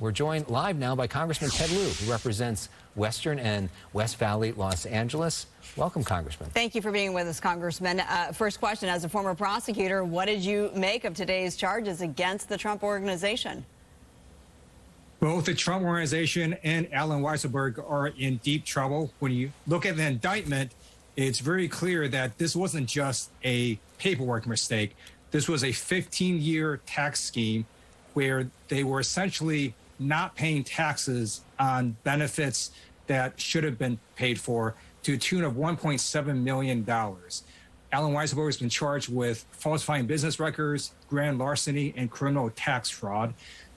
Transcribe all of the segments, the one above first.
We're joined live now by Congressman Ted Lieu, who represents Western and West Valley, Los Angeles. Welcome, Congressman. Thank you for being with us, Congressman. First question, as a former prosecutor, what did you make of today's charges against the Trump organization? Both the Trump organization and Allen Weisselberg are in deep trouble. When you look at the indictment, it's very clear that this wasn't just a paperwork mistake. This was a 15-year tax scheme where they were essentially not paying taxes on benefits that should have been paid for to a tune of $1.7 million. Allen Weisselberg has been charged with falsifying business records, grand larceny, and criminal tax fraud.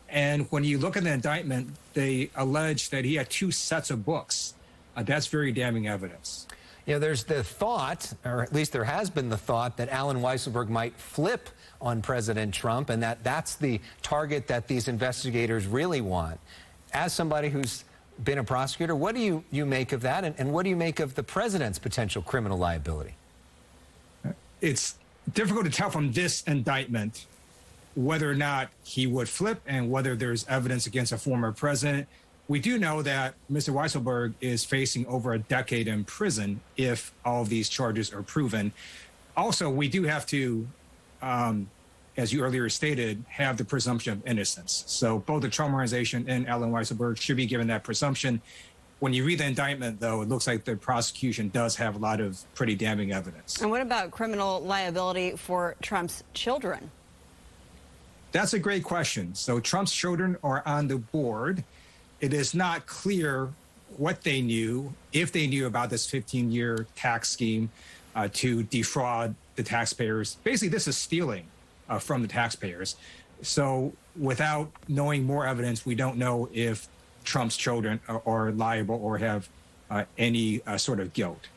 And when you look at the indictment, they allege that he had two sets of books. That's very damning evidence. You know, there's the thought, or at least there has been the thought, that Allen Weisselberg might flip on President Trump, and that's the target that these investigators really want. As somebody who's been a prosecutor, what do you make of that, and what do you make of the president's potential criminal liability? It's difficult to tell from this indictment whether or not he would flip and whether there's evidence against a former president. We do know that Mr. Weisselberg is facing over a decade in prison if all of these charges are proven. Also, we do have to, as you earlier stated, have the presumption of innocence. So both the Trump organization and Allen Weisselberg should be given that presumption. When you read the indictment, though, it looks like the prosecution does have a lot of pretty damning evidence. And what about criminal liability for Trump's children? That's a great question. So Trump's children are on the board. It is not clear what they knew, if they knew about this 15-year tax scheme to defraud the taxpayers. Basically, this is stealing from the taxpayers. So without knowing more evidence, we don't know if Trump's children are liable or have any sort of guilt.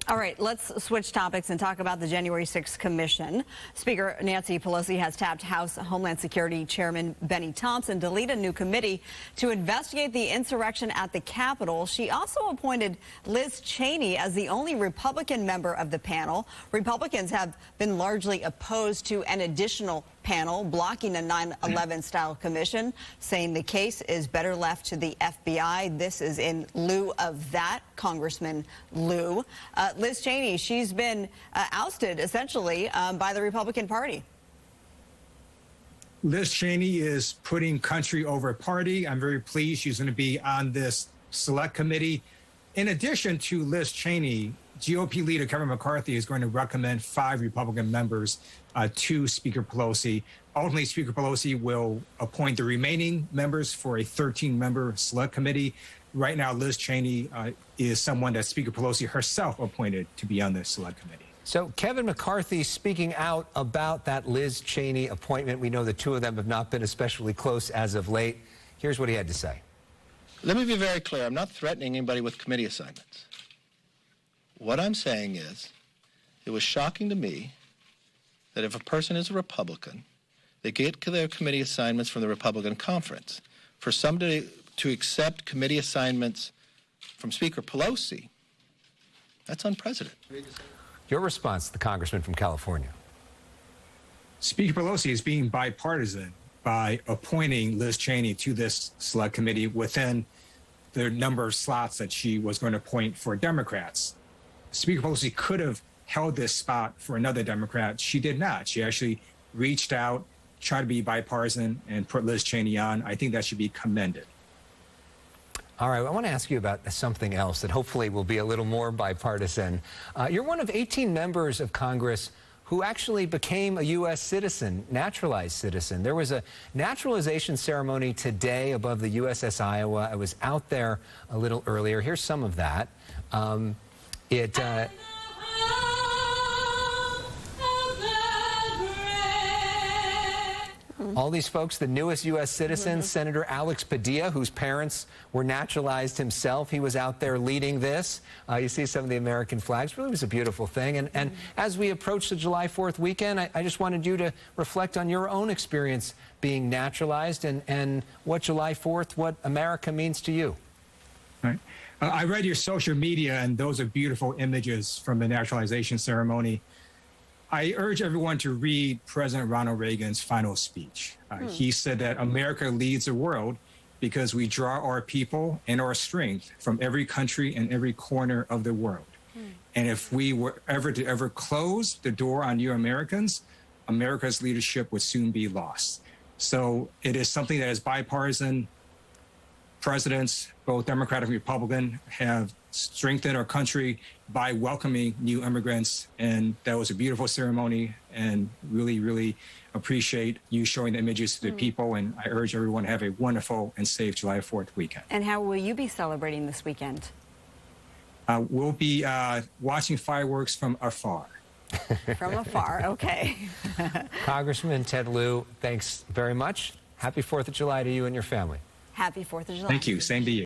All right, let's switch topics and talk about the January 6th commission. Speaker Nancy Pelosi has tapped House Homeland Security Chairman Benny Thompson to lead a new committee to investigate the insurrection at the Capitol. She also appointed Liz Cheney as the only Republican member of the panel. Republicans have been largely opposed to an additional panel blocking a 9/11-style commission, saying the case is better left to the FBI. This is in lieu of that, Congressman Lieu. Liz Cheney, she's been ousted, essentially, by the Republican Party. Liz Cheney is putting country over party. I'm very pleased she's going to be on this select committee. In addition to Liz Cheney, GOP leader Kevin McCarthy is going to recommend 5 Republican members to Speaker Pelosi. Ultimately, Speaker Pelosi will appoint the remaining members for a 13-member select committee. Right now, Liz Cheney is someone that Speaker Pelosi herself appointed to be on the select committee. So Kevin McCarthy speaking out about that Liz Cheney appointment. We know the two of them have not been especially close as of late. Here's what he had to say. Let me be very clear. I'm not threatening anybody with committee assignments. What I'm saying is, it was shocking to me that if a person is a Republican, they get their committee assignments from the Republican conference. For somebody to accept committee assignments from Speaker Pelosi, that's unprecedented. Your response to the congressman from California. Speaker Pelosi is being bipartisan by appointing Liz Cheney to this select committee within the number of slots that she was going to appoint for Democrats. Speaker Pelosi could have held this spot for another Democrat. She did not. She actually reached out, tried to be bipartisan, and put Liz Cheney on. I think that should be commended. All right, I want to ask you about something else that hopefully will be a little more bipartisan. You're one of 18 members of Congress who actually became a U.S. citizen, naturalized citizen. There was a naturalization ceremony today above the USS Iowa. I was out there a little earlier. Here's some of that. All these folks, the newest U.S. citizens, Senator Alex Padilla, whose parents were naturalized himself, he was out there leading this. You see some of the American flags. Really was a beautiful thing. And as we approach the July 4th weekend, I just wanted you to reflect on your own experience being naturalized and what July 4th, what America means to you. Right. I read your social media, and those are beautiful images from the naturalization ceremony. I urge everyone to read President Ronald Reagan's final speech. He said that America leads the world because we draw our people and our strength from every country and every corner of the world. And if we were ever to ever close the door on you Americans, America's leadership would soon be lost. So it is something that is bipartisan. Presidents, both Democratic and Republican, have strengthened our country by welcoming new immigrants. And that was a beautiful ceremony, and really, really appreciate you showing the images to the people. And I urge everyone to have a wonderful and safe July 4th weekend. And how will you be celebrating this weekend? We'll be watching fireworks from afar. From afar, okay. Congressman Ted Lieu, thanks very much. Happy 4th of July to you and your family. Happy 4th of July. Thank you. Same to you.